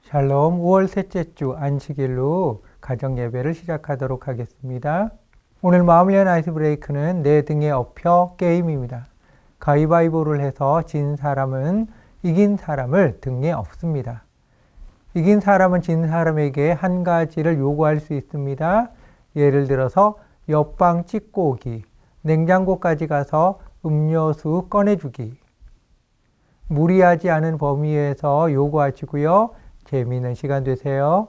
샬롬 5월 셋째 주 안식일로 가정 예배를 시작하도록 하겠습니다. 오늘 마음을 연 아이스 브레이크는 내 등에 업혀 게임입니다. 가위바위보를 해서 진 사람은 이긴 사람을 등에 업습니다. 이긴 사람은 진 사람에게 한 가지를 요구할 수 있습니다. 예를 들어서 옆방 찍고 오기, 냉장고까지 가서 음료수 꺼내주기. 무리하지 않은 범위에서 요구하시고요. 재미있는 시간 되세요.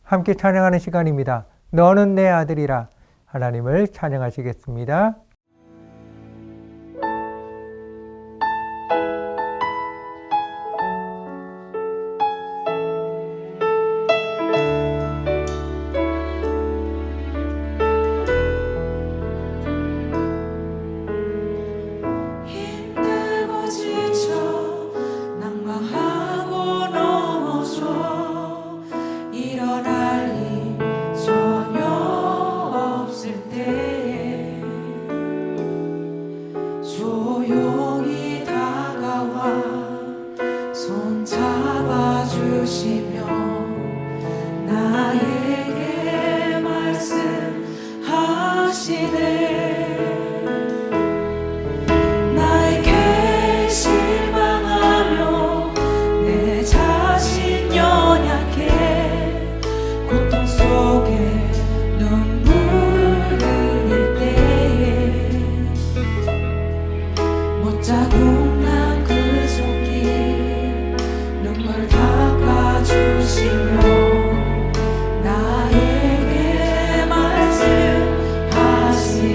함께 찬양하는 시간입니다. 너는 내 아들이라. 하나님을 찬양하시겠습니다. 나에게 말씀하시네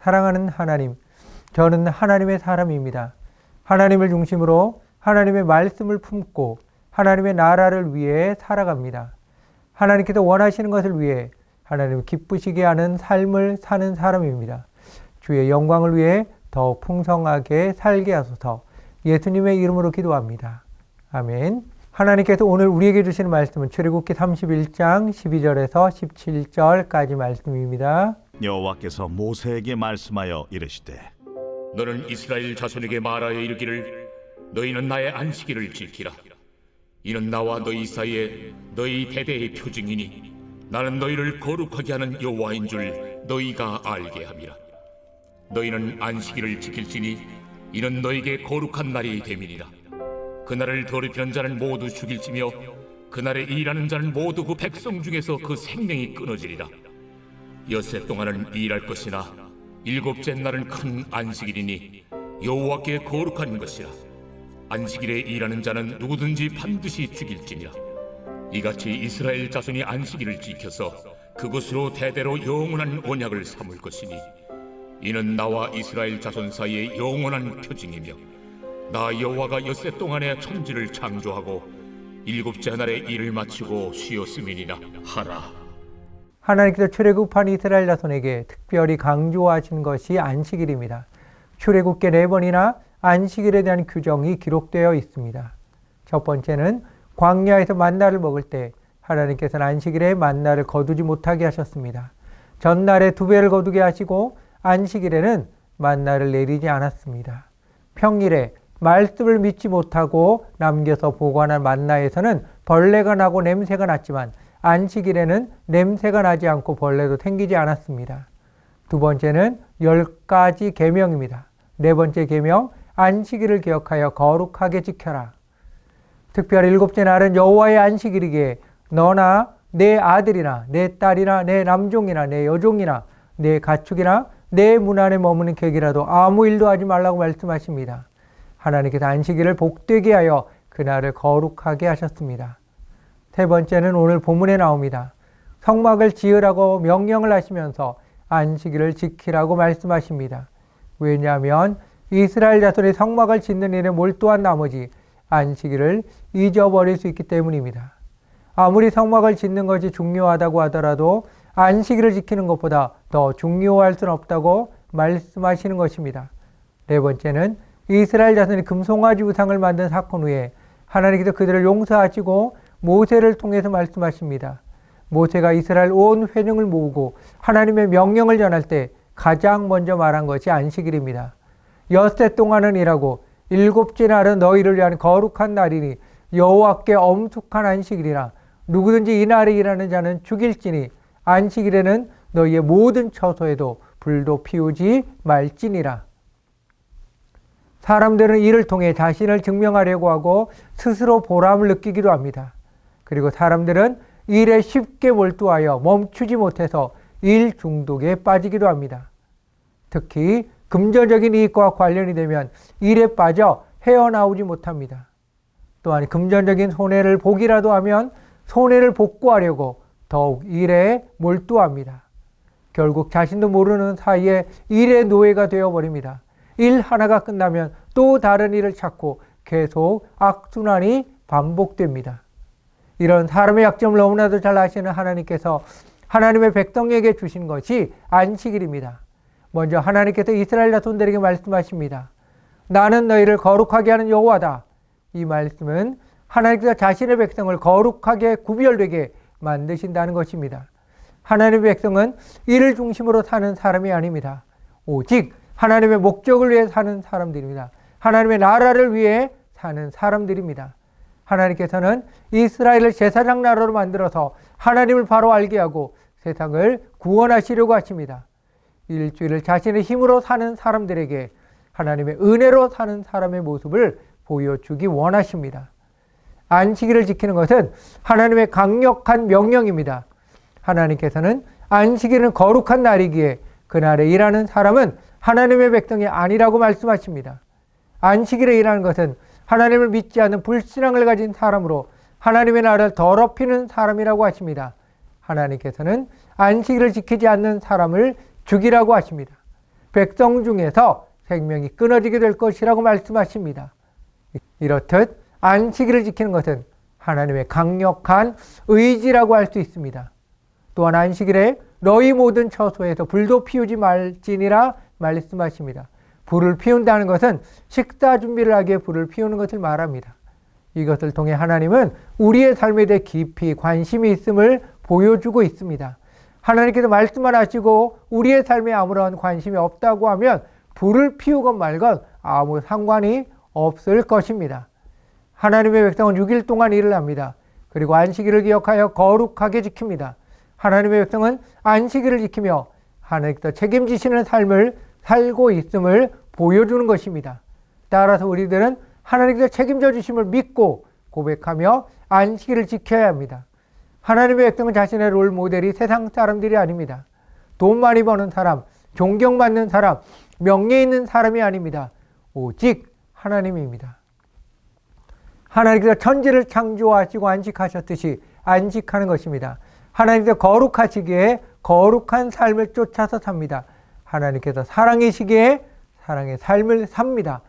사랑하는 하나님, 저는 하나님의 사람입니다. 하나님을 중심으로 하나님의 말씀을 품고 하나님의 나라를 위해 살아갑니다. 하나님께서 원하시는 것을 위해 하나님을 기쁘시게 하는 삶을 사는 사람입니다. 주의 영광을 위해 더 풍성하게 살게 하소서. 예수님의 이름으로 기도합니다. 아멘. 하나님께서 오늘 우리에게 주시는 말씀은 출애굽기 31장 12절에서 17절까지 말씀입니다. 여호와께서 모세에게 말씀하여 이르시되 너는 이스라엘 자손에게 말하여 이르기를 너희는 나의 안식일을 지키라. 이는 나와 너희 사이에 너희 대대의 표징이니 나는 너희를 거룩하게 하는 여호와인 줄 너희가 알게 함이라. 너희는 안식일을 지킬지니 이는 너희에게 거룩한 날이 됨이니라. 그날을 더럽히는 자는 모두 죽일지며 그날에 일하는 자는 모두 그 백성 중에서 그 생명이 끊어지리라. 엿새 동안은 일할 것이나 일곱째 날은 큰 안식일이니 여호와께 거룩한 것이라. 안식일에 일하는 자는 누구든지 반드시 죽일지니라. 이같이 이스라엘 자손이 안식일을 지켜서 그것으로 대대로 영원한 언약을 삼을 것이니 이는 나와 이스라엘 자손 사이의 영원한 표징이며 나 여호와가 엿새 동안에 천지를 창조하고 일곱째 날에 일을 마치고 쉬었음이니라 하라. 하나님께서 출애굽한 이스라엘 자손에게 특별히 강조하신 것이 안식일입니다. 출애굽기 4번이나 안식일에 대한 규정이 기록되어 있습니다. 첫 번째는 광야에서 만나를 먹을 때 하나님께서는 안식일에 만나를 거두지 못하게 하셨습니다. 전날에 2배를 거두게 하시고 안식일에는 만나를 내리지 않았습니다. 평일에 말씀을 믿지 못하고 남겨서 보관한 만나에서는 벌레가 나고 냄새가 났지만 안식일에는 냄새가 나지 않고 벌레도 생기지 않았습니다. 두 번째는 10가지 계명입니다. 네 번째 계명, 안식일을 기억하여 거룩하게 지켜라. 특별히 일곱째 날은 여호와의 안식일이기에 너나 내 아들이나 내 딸이나 내 남종이나 내 여종이나 내 가축이나 내 문 안에 머무는 객이라도 아무 일도 하지 말라고 말씀하십니다. 하나님께서 안식일을 복되게 하여 그날을 거룩하게 하셨습니다. 세 번째는 오늘 본문에 나옵니다. 성막을 지으라고 명령을 하시면서 안식일을 지키라고 말씀하십니다. 왜냐하면 이스라엘 자손이 성막을 짓는 일에 몰두한 나머지 안식일을 잊어버릴 수 있기 때문입니다. 아무리 성막을 짓는 것이 중요하다고 하더라도 안식일을 지키는 것보다 더 중요할 수는 없다고 말씀하시는 것입니다. 네 번째는 이스라엘 자손이 금송아지 우상을 만든 사건 후에 하나님께서 그들을 용서하시고 모세를 통해서 말씀하십니다. 모세가 이스라엘 온 회중을 모으고 하나님의 명령을 전할 때 가장 먼저 말한 것이 안식일입니다. 엿새 동안은 일하고 일곱째 날은 너희를 위한 거룩한 날이니 여호와께 엄숙한 안식일이라. 누구든지 이 날에 일하는 자는 죽일지니 안식일에는 너희의 모든 처소에도 불도 피우지 말지니라. 사람들은 이를 통해 자신을 증명하려고 하고 스스로 보람을 느끼기도 합니다. 그리고 사람들은 일에 쉽게 몰두하여 멈추지 못해서 일 중독에 빠지기도 합니다. 특히 금전적인 이익과 관련이 되면 일에 빠져 헤어나오지 못합니다. 또한 금전적인 손해를 보기라도 하면 손해를 복구하려고 더욱 일에 몰두합니다. 결국 자신도 모르는 사이에 일의 노예가 되어버립니다. 일 하나가 끝나면 또 다른 일을 찾고 계속 악순환이 반복됩니다. 이런 사람의 약점을 너무나도 잘 아시는 하나님께서 하나님의 백성에게 주신 것이 안식일입니다. 먼저 하나님께서 이스라엘 자손들에게 말씀하십니다. 나는 너희를 거룩하게 하는 여호와다. 이 말씀은 하나님께서 자신의 백성을 거룩하게 구별되게 만드신다는 것입니다. 하나님의 백성은 이를 중심으로 사는 사람이 아닙니다. 오직 하나님의 목적을 위해 사는 사람들입니다. 하나님의 나라를 위해 사는 사람들입니다. 하나님께서는 이스라엘을 제사장 나라로 만들어서 하나님을 바로 알게 하고 세상을 구원하시려고 하십니다. 일주일을 자신의 힘으로 사는 사람들에게 하나님의 은혜로 사는 사람의 모습을 보여주기 원하십니다. 안식일을 지키는 것은 하나님의 강력한 명령입니다. 하나님께서는 안식일은 거룩한 날이기에 그날에 일하는 사람은 하나님의 백성이 아니라고 말씀하십니다. 안식일에 일하는 것은 하나님을 믿지 않는 불신앙을 가진 사람으로 하나님의 나라를 더럽히는 사람이라고 하십니다. 하나님께서는 안식일을 지키지 않는 사람을 죽이라고 하십니다. 백성 중에서 생명이 끊어지게 될 것이라고 말씀하십니다. 이렇듯 안식일을 지키는 것은 하나님의 강력한 의지라고 할 수 있습니다. 또한 안식일에 너희 모든 처소에서 불도 피우지 말지니라 말씀하십니다. 불을 피운다는 것은 식사 준비를 하기 위해 불을 피우는 것을 말합니다. 이것을 통해 하나님은 우리의 삶에 대해 깊이 관심이 있음을 보여주고 있습니다. 하나님께서 말씀만 하시고 우리의 삶에 아무런 관심이 없다고 하면 불을 피우건 말건 아무 상관이 없을 것입니다. 하나님의 백성은 6일 동안 일을 합니다. 그리고 안식일을 기억하여 거룩하게 지킵니다. 하나님의 백성은 안식일을 지키며 하나님께서 책임지시는 삶을 살고 있음을 보여주는 것입니다. 따라서 우리들은 하나님께서 책임져 주심을 믿고 고백하며 안식일을 지켜야 합니다. 하나님의 백성은 자신의 롤 모델이 세상 사람들이 아닙니다. 돈 많이 버는 사람, 존경받는 사람, 명예 있는 사람이 아닙니다. 오직 하나님입니다. 하나님께서 천지를 창조하시고 안식하셨듯이 안식하는 것입니다. 하나님께서 거룩하시기에 거룩한 삶을 쫓아서 삽니다. 하나님께서 사랑이시기에 사랑의 삶을 삽니다.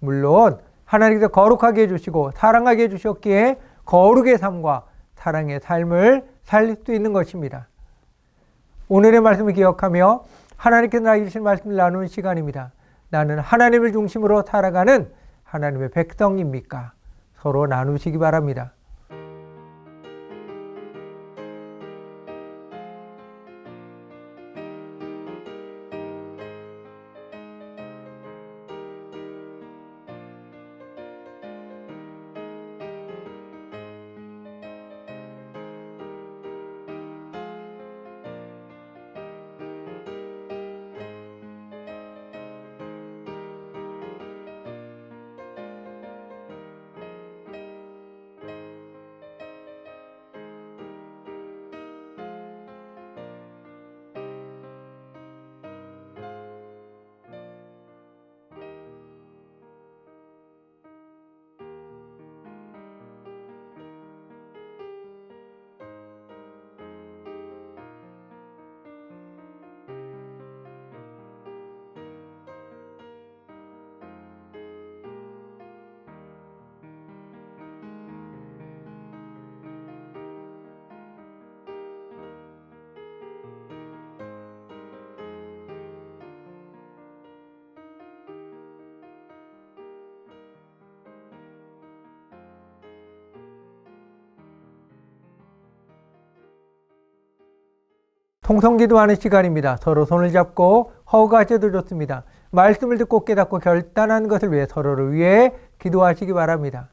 물론 하나님께서 거룩하게 해주시고 사랑하게 해주셨기에 거룩의 삶과 사랑의 삶을 살 수 있는 것입니다. 오늘의 말씀을 기억하며 하나님께서 나에게 주신 말씀을 나누는 시간입니다. 나는 하나님을 중심으로 살아가는 하나님의 백성입니까? 서로 나누시기 바랍니다. 통성기도하는 시간입니다. 서로 손을 잡고 허구하셔도 좋습니다. 말씀을 듣고 깨닫고 결단하는 것을 위해 서로를 위해 기도하시기 바랍니다.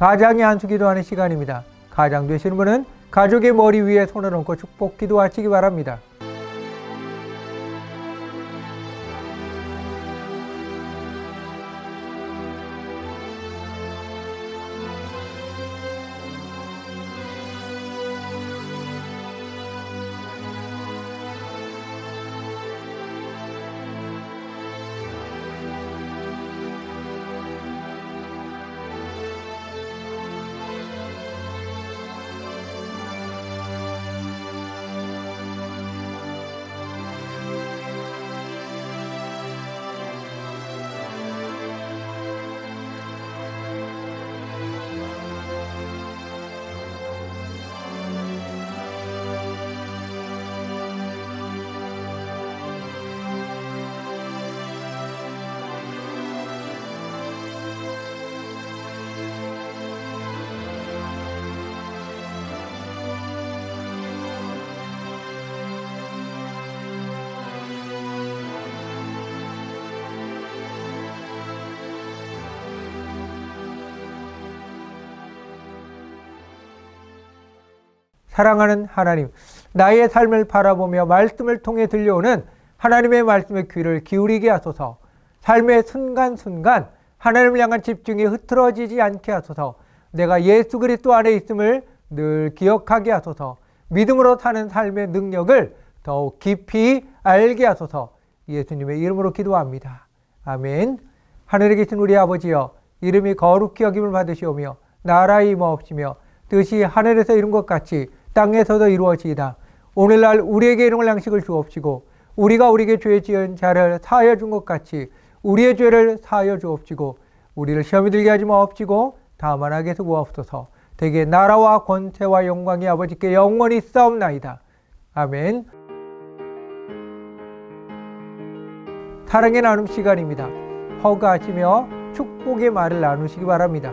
가장의 안수 기도하는 시간입니다. 가장 되시는 분은 가족의 머리 위에 손을 얹고 축복 기도하시기 바랍니다. 사랑하는 하나님, 나의 삶을 바라보며 말씀을 통해 들려오는 하나님의 말씀의 귀를 기울이게 하소서. 삶의 순간순간 하나님을 향한 집중이 흐트러지지 않게 하소서. 내가 예수 그리스도 안에 있음을 늘 기억하게 하소서. 믿음으로 사는 삶의 능력을 더욱 깊이 알게 하소서. 예수님의 이름으로 기도합니다. 아멘. 하늘에 계신 우리 아버지여, 이름이 거룩히 여김을 받으시오며 나라의 임하옵시며 뜻이 하늘에서 이룬 것 같이 땅에서도 이루어지이다. 오늘날 우리에게 일용할 양식을 주옵시고 우리가 우리에게 죄 지은 자를 사하여 준 것 같이 우리의 죄를 사하여 주옵시고 우리를 시험에 들게 하지 마옵시고 다만 악에서 구하옵소서. 대개 나라와 권세와 영광이 아버지께 영원히 싸움나이다. 아멘. 사랑의 나눔 시간입니다. 허가하시며 축복의 말을 나누시기 바랍니다.